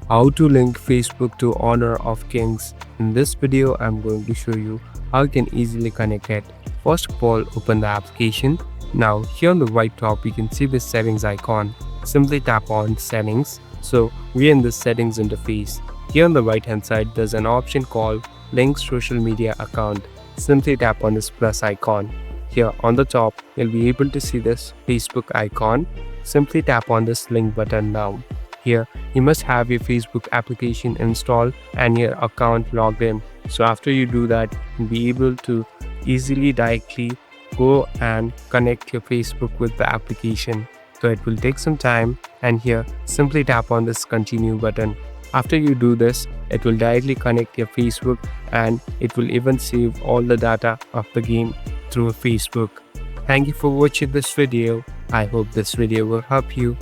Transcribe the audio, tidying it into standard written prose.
How to link Facebook to Honor of Kings. In this video, I'm going to show you how you can easily connect it. First of all, open the application. Now, here on the right top, you can see the settings icon. Simply tap on settings. So, we're in the settings interface. Here on the right hand side, there's an option called link social media account. Simply tap on this plus icon. Here on the top, you'll be able to see this Facebook icon. Simply tap on this link button now. Here, you must have your Facebook application installed and your account logged in. So after you do that, you'll be able to easily directly go and connect your Facebook with the application. So it will take some time, and here simply tap on this continue button. After you do this, it will directly connect your Facebook, and it will even save all the data of the game through Facebook. Thank you for watching this video. I hope this video will help you.